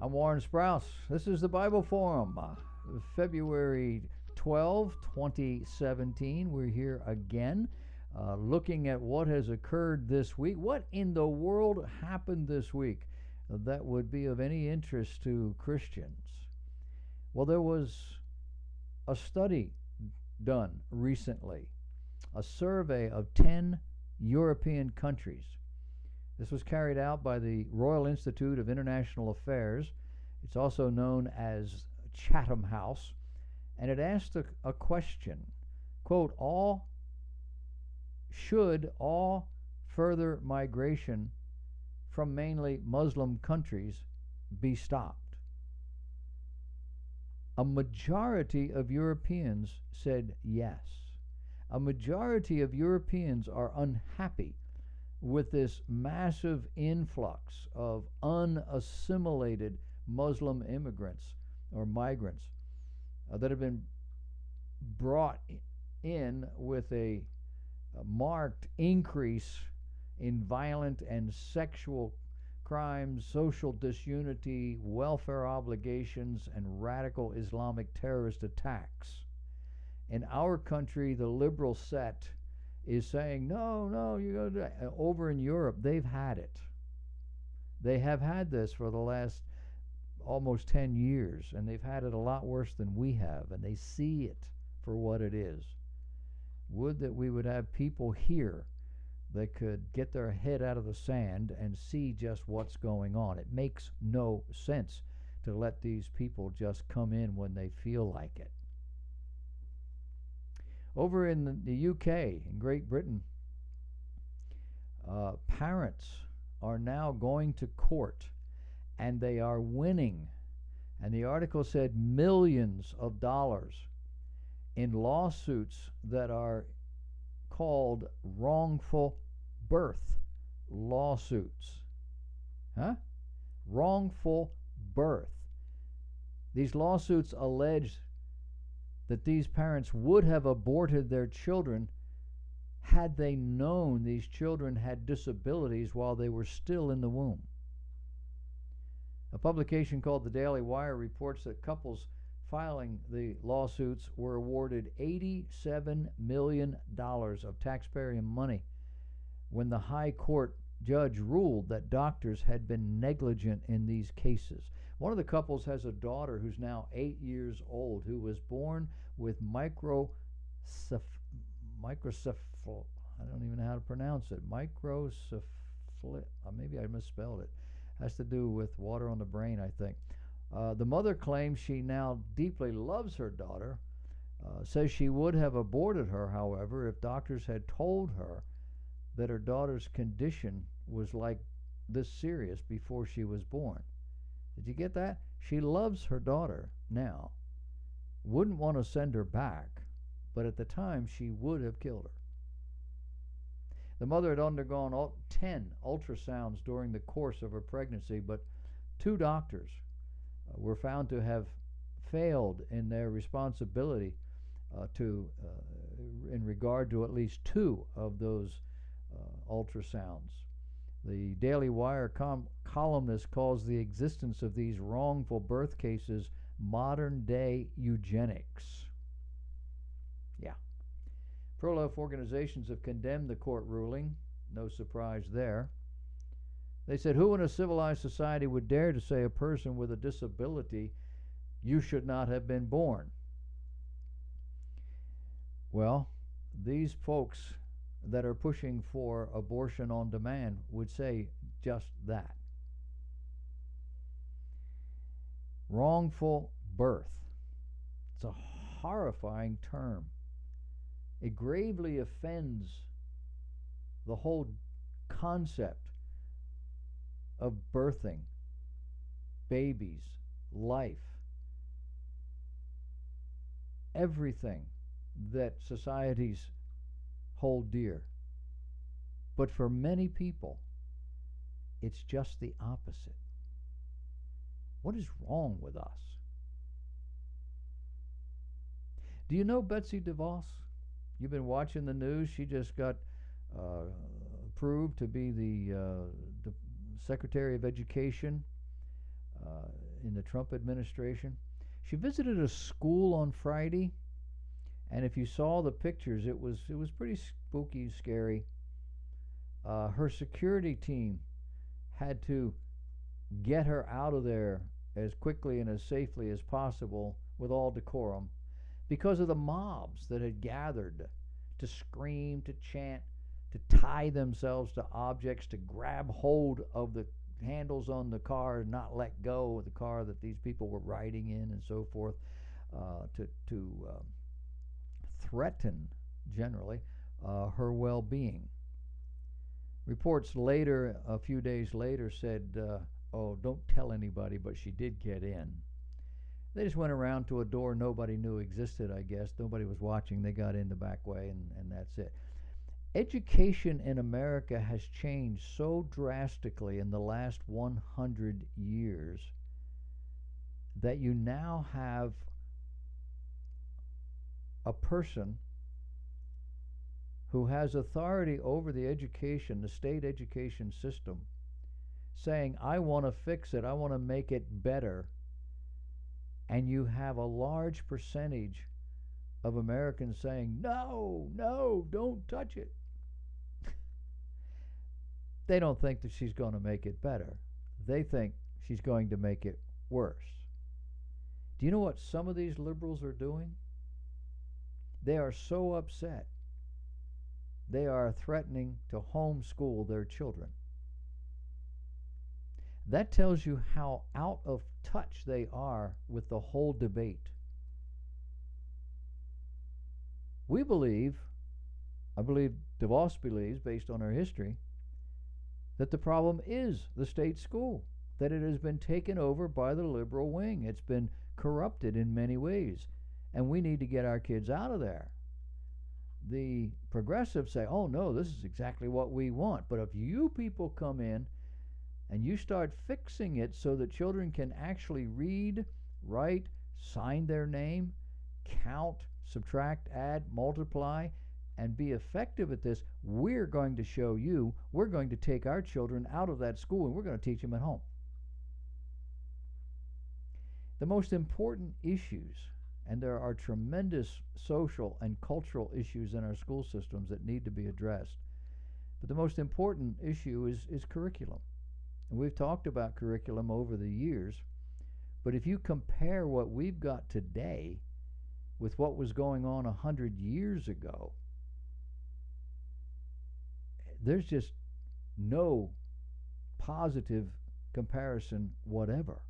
I'm Warren Sprouse. This is the Bible Forum, February 12, 2017. We're here again, looking at what has occurred this week. What in the world happened this week that would be of any interest to Christians? Well, there was a study done recently, a survey of 10 European countries. This was carried out by the Royal Institute of International Affairs. It's also known as Chatham House. And it asked a question, quote, should all further migration from mainly Muslim countries be stopped? A majority of Europeans said yes. A majority of Europeans are unhappy with this massive influx of unassimilated Muslim immigrants or migrants that have been brought in with a marked increase in violent and sexual crimes, social disunity, welfare obligations, and radical Islamic terrorist attacks. In our country, the liberal set is saying, no, you go to over in Europe, they've had it. They have had this for the last almost 10 years, and they've had it a lot worse than we have, and they see it for what it is. Would that we would have people here that could get their head out of the sand and see just what's going on. It makes no sense to let these people just come in when they feel like it. Over in the UK, in Great Britain, parents are now going to court, and they are winning. And the article said millions of dollars in lawsuits that are called wrongful birth lawsuits. Wrongful birth. These lawsuits allege that these parents would have aborted their children had they known these children had disabilities while they were still in the womb. A publication called the Daily Wire reports that couples filing the lawsuits were awarded $87 million of taxpayer money when the High Court judge ruled that doctors had been negligent in these cases. One of the couples has a daughter who's now 8 years old, who was born with microcephaly. I don't even know how to pronounce it. Microcephaly. Maybe I misspelled it. Has to do with water on the brain, I think. The mother claims she now deeply loves her daughter, says she would have aborted her, however, if doctors had told her that her daughter's condition was like this serious before she was born. Did you get that? She loves her daughter now, wouldn't want to send her back, but at the time she would have killed her. The mother had undergone 10 ultrasounds during the course of her pregnancy, but 2 doctors were found to have failed in their responsibility in regard to at least 2 of those ultrasounds. The Daily Wire columnist calls the existence of these wrongful birth cases modern-day eugenics. Yeah. Pro-life organizations have condemned the court ruling. No surprise there. They said, who in a civilized society would dare to say a person with a disability, you should not have been born? Well, these folks that are pushing for abortion on demand would say just that. Wrongful birth. It's a horrifying term. It gravely offends the whole concept of birthing, babies, life, everything that societies hold dear. But for many people, it's just the opposite. What is wrong with us? Do you know Betsy DeVos? You've been watching the news. She just got approved to be the Secretary of Education in the Trump administration. She visited a school on Friday, and if you saw the pictures, it was pretty spooky, scary. Her security team had to get her out of there as quickly and as safely as possible with all decorum because of the mobs that had gathered to scream, to chant, to tie themselves to objects, to grab hold of the handles on the car and not let go of the car that these people were riding in and so forth, to threaten, generally, her well-being. Reports later, a few days later, said, oh, don't tell anybody, but she did get in. They just went around to a door nobody knew existed, I guess. Nobody was watching. They got in the back way, and that's it. Education in America has changed so drastically in the last 100 years that you now have a person who has authority over the education, the state education system, saying, I want to fix it, I want to make it better. And you have a large percentage of Americans saying, no, no, don't touch it. They don't think that she's going to make it better. They think she's going to make it worse. Do you know what some of these liberals are doing? They are so upset. They are threatening to homeschool their children. That tells you how out of touch they are with the whole debate. We believe, I believe DeVos believes, based on her history, that the problem is the state school, that it has been taken over by the liberal wing. It's been corrupted in many ways, and we need to get our kids out of there. The progressives say, oh no, this is exactly what we want. But if you people come in and you start fixing it so that children can actually read, write, sign their name, count, subtract, add, multiply, and be effective at this, we're going to show you, we're going to take our children out of that school and we're going to teach them at home. The most important issues, and there are tremendous social and cultural issues in our school systems that need to be addressed, but the most important issue is curriculum. And we've talked about curriculum over the years, but if you compare what we've got today with what was going on 100 years ago, there's just no positive comparison whatever.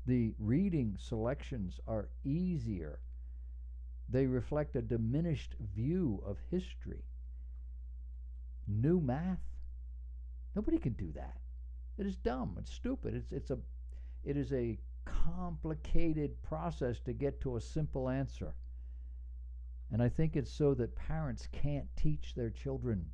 The reading selections are easier. They reflect a diminished view of history. New math? Nobody can do that. It is dumb. It's stupid. It is a complicated process to get to a simple answer. And I think it's so that parents can't teach their children.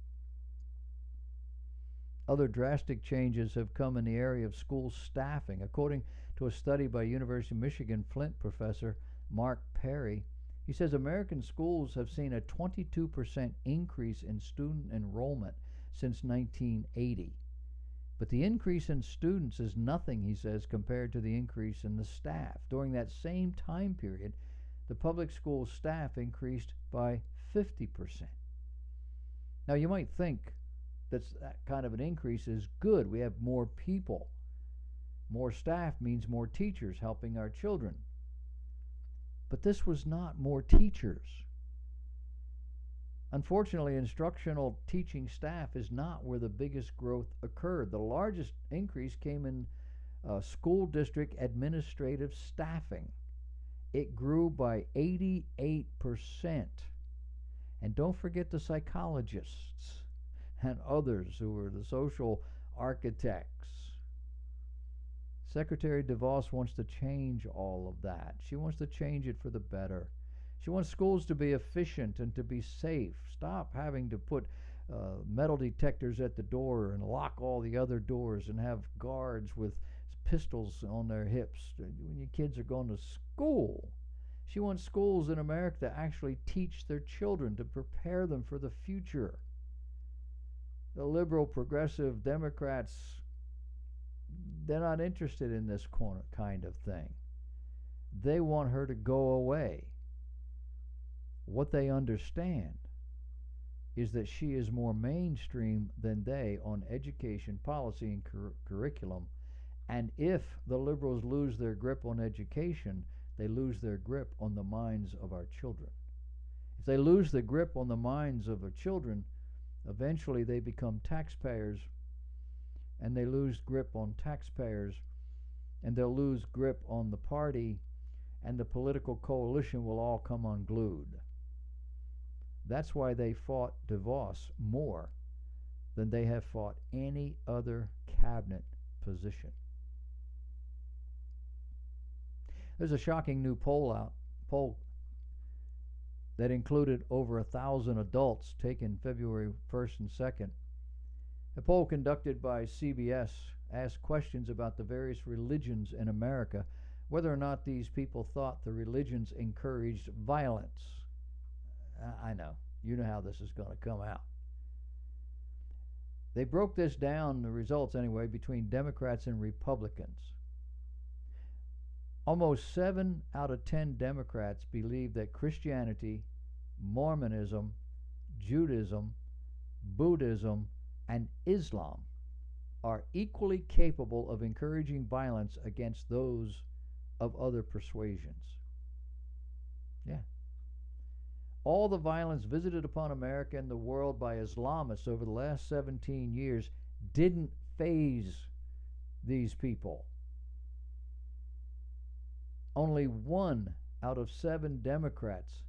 Other drastic changes have come in the area of school staffing. According to a study by University of Michigan Flint professor Mark Perry, he says American schools have seen a 22% increase in student enrollment since 1980. But the increase in students is nothing, he says, compared to the increase in the staff. During that same time period, the public school staff increased by 50%. Now you might think that kind of an increase is good. We have more people. More staff means more teachers helping our children. But this was not more teachers. Unfortunately, instructional teaching staff is not where the biggest growth occurred. The largest increase came in school district administrative staffing. It grew by 88%. And don't forget the psychologists and others who were the social architects. Secretary DeVos wants to change all of that. She wants to change it for the better. She wants schools to be efficient and to be safe. Stop having to put metal detectors at the door and lock all the other doors and have guards with pistols on their hips when your kids are going to school. She wants schools in America to actually teach their children, to prepare them for the future. The liberal, progressive Democrats They're not interested in this kind of thing. They want her to go away. What they understand is that she is more mainstream than they on education policy and curriculum. And if the liberals lose their grip on education, they lose their grip on the minds of our children. If they lose the grip on the minds of our children, eventually they become taxpayers, and they lose grip on taxpayers, and they'll lose grip on the party, and the political coalition will all come unglued. That's why they fought DeVos more than they have fought any other cabinet position. There's a shocking new poll that included over 1,000 adults taken February 1st and 2nd. A poll conducted by CBS asked questions about the various religions in America, whether or not these people thought the religions encouraged violence. I know. You know how this is going to come out. They broke this down, the results anyway, between Democrats and Republicans. Almost 7 out of 10 Democrats believe that Christianity, Mormonism, Judaism, Buddhism, and Islam are equally capable of encouraging violence against those of other persuasions. Yeah. All the violence visited upon America and the world by Islamists over the last 17 years didn't faze these people. Only 1 out of 7 Democrats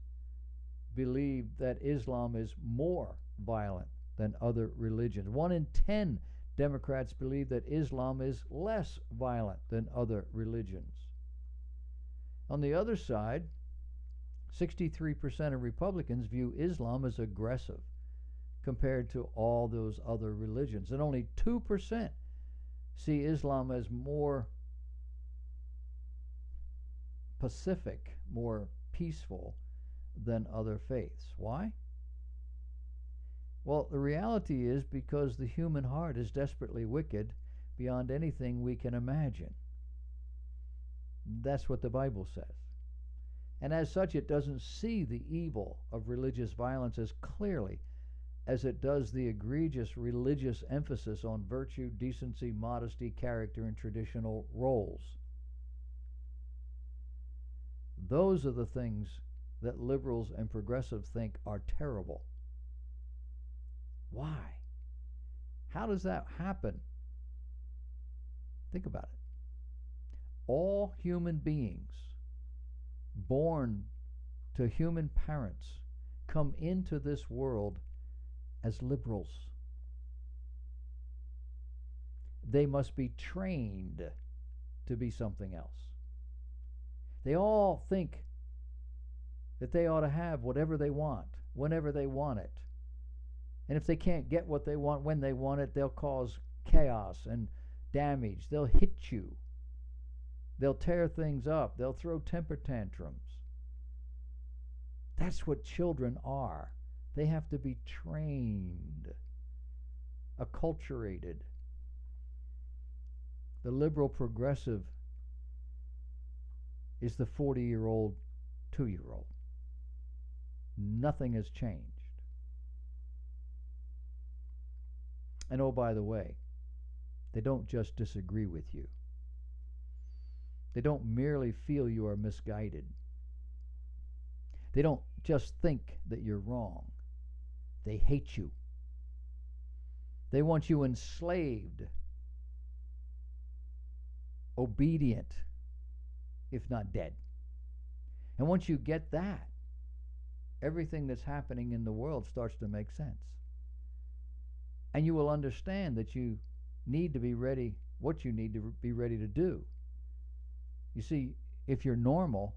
believe that Islam is more violent than other religions. 1 in 10 Democrats believe that Islam is less violent than other religions. On the other side, 63% of Republicans view Islam as aggressive compared to all those other religions, and only 2% see Islam as more pacific, more peaceful than other faiths. Why? Well, the reality is because the human heart is desperately wicked beyond anything we can imagine. That's what the Bible says. And as such, it doesn't see the evil of religious violence as clearly as it does the egregious religious emphasis on virtue, decency, modesty, character, and traditional roles. Those are the things that liberals and progressives think are terrible. Why? How does that happen? Think about it. All human beings born to human parents come into this world as liberals. They must be trained to be something else. They all think that they ought to have whatever they want, whenever they want it. And if they can't get what they want when they want it, they'll cause chaos and damage. They'll hit you. They'll tear things up. They'll throw temper tantrums. That's what children are. They have to be trained, acculturated. The liberal progressive is the 40-year-old, 2-year-old. Nothing has changed. And oh, by the way, they don't just disagree with you. They don't merely feel you are misguided. They don't just think that you're wrong. They hate you. They want you enslaved, obedient, if not dead. And once you get that, everything that's happening in the world starts to make sense. And you will understand that you need to be ready, what you need to be ready to do. You see, if you're normal,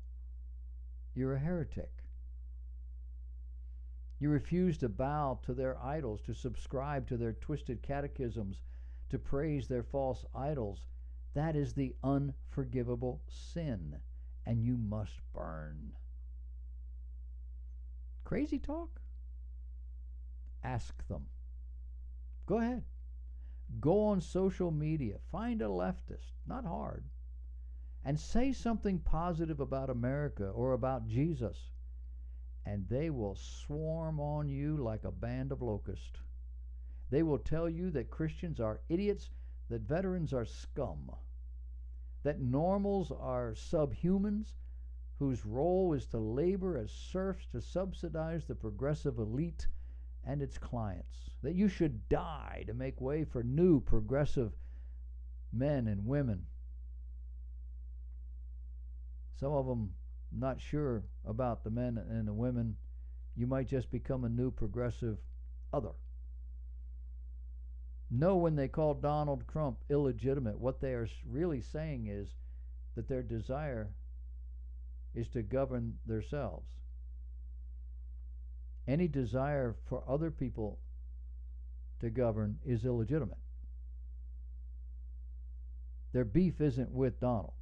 you're a heretic. You refuse to bow to their idols, to subscribe to their twisted catechisms, to praise their false idols. That is the unforgivable sin, and you must burn. Crazy talk? Ask them. Go ahead. Go on social media, find a leftist, not hard, and say something positive about America or about Jesus, and they will swarm on you like a band of locusts. They will tell you that Christians are idiots, that veterans are scum, that normals are subhumans whose role is to labor as serfs to subsidize the progressive elite and its clients, that you should die to make way for new progressive men and women. Some of them not sure about the men and the women. You might just become a new progressive other. Know when they call Donald Trump illegitimate, what they are really saying is that their desire is to govern themselves. Any desire for other people to govern is illegitimate. Their beef isn't with Donald.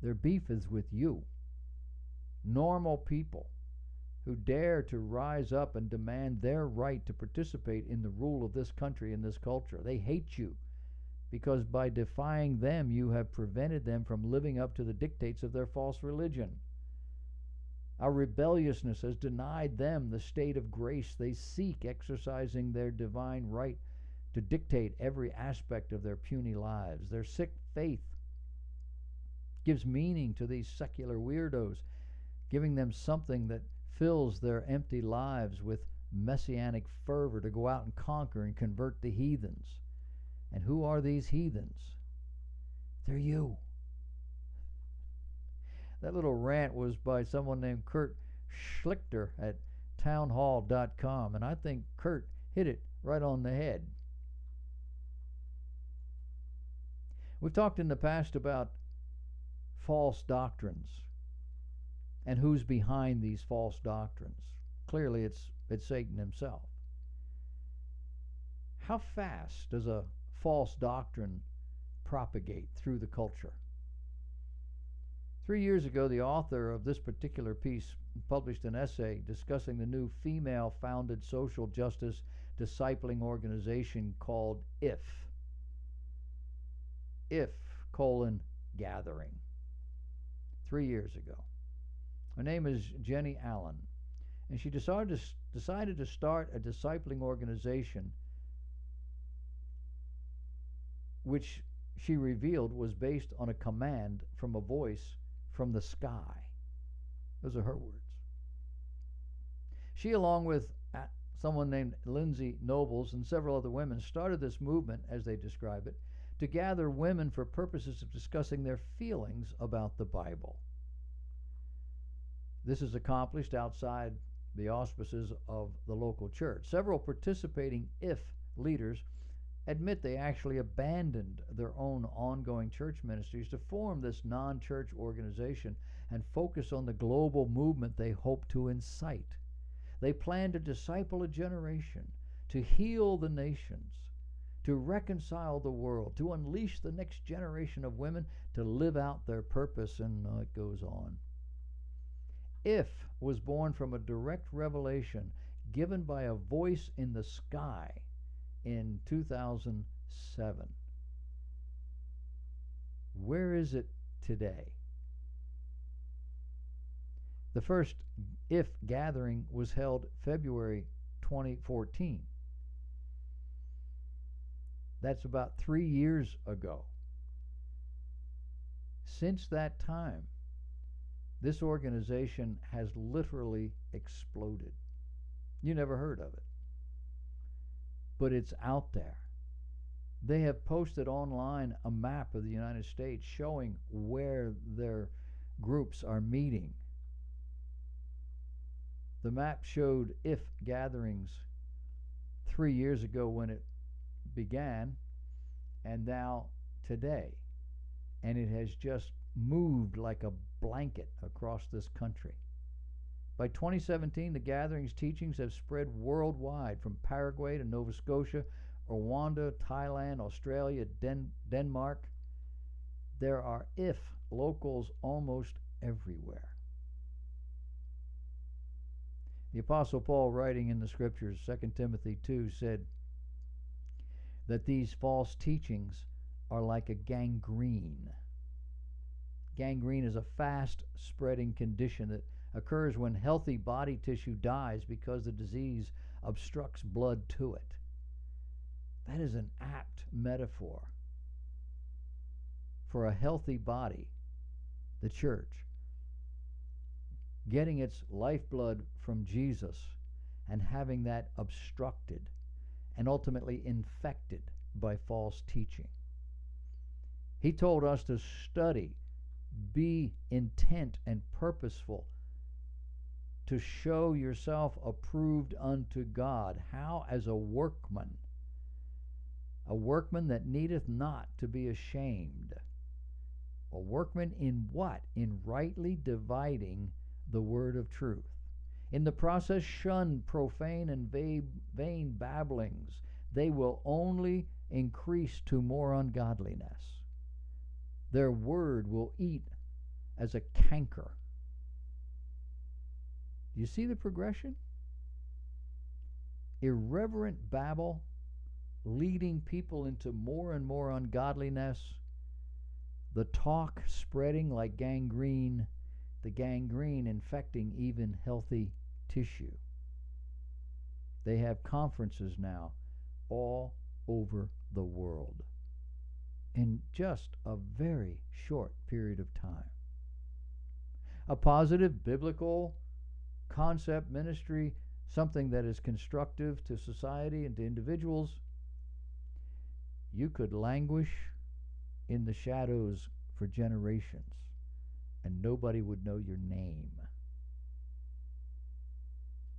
Their beef is with you. Normal people who dare to rise up and demand their right to participate in the rule of this country and this culture. They hate you because by defying them, you have prevented them from living up to the dictates of their false religion. Our rebelliousness has denied them the state of grace they seek, exercising their divine right to dictate every aspect of their puny lives. Their sick faith gives meaning to these secular weirdos, giving them something that fills their empty lives with messianic fervor to go out and conquer and convert the heathens. And who are these heathens? They're you. That little rant was by someone named Kurt Schlichter at townhall.com, and I think Kurt hit it right on the head. We've talked in the past about false doctrines and who's behind these false doctrines. Clearly it's Satan himself. How fast does a false doctrine propagate through the culture? 3 years ago, the author of this particular piece published an essay discussing the new female-founded social justice discipling organization called IF. Gathering. 3 years ago. Her name is Jenny Allen, and she decided to start a discipling organization which she revealed was based on a command from a voice from the sky. Those are her words. She, along with someone named Lindsay Nobles and several other women, started this movement, as they describe it, to gather women for purposes of discussing their feelings about the Bible. This is accomplished outside the auspices of the local church. Several participating IF leaders admit they actually abandoned their own ongoing church ministries to form this non-church organization and focus on the global movement they hope to incite. They plan to disciple a generation, to heal the nations, to reconcile the world, to unleash the next generation of women to live out their purpose, and it goes on. IF was born from a direct revelation given by a voice in the sky in 2007. Where is it today? The first IF gathering was held February 2014. That's about 3 years ago. Since that time, this organization has literally exploded. You never heard of it. But it's out there. They have posted online a map of the United States showing where their groups are meeting. The map showed IF gatherings 3 years ago when it began, and now today. And it has just moved like a blanket across this country. By 2017, the gathering's teachings have spread worldwide, from Paraguay to Nova Scotia, Rwanda, Thailand, Australia, Denmark. There are IF locals almost everywhere. The Apostle Paul, writing in the Scriptures, 2 Timothy 2, said, that these false teachings are like a gangrene. Gangrene is a fast-spreading condition that occurs when healthy body tissue dies because the disease obstructs blood to it. That is an apt metaphor for a healthy body, the church, getting its lifeblood from Jesus and having that obstructed and ultimately infected by false teaching. He told us to study, be intent and purposeful, to show yourself approved unto God. How? As a workman that needeth not to be ashamed. A workman in what? In rightly dividing the word of truth. In the process, shun profane and vain babblings. They will only increase to more ungodliness. Their word will eat as a canker. Do you see the progression? Irreverent babble leading people into more and more ungodliness. The talk spreading like gangrene, the gangrene infecting even healthy tissue. They have conferences now all over the world in just a very short period of time. A positive biblical concept ministry, something that is constructive to society and to individuals, you could languish in the shadows for generations and nobody would know your name.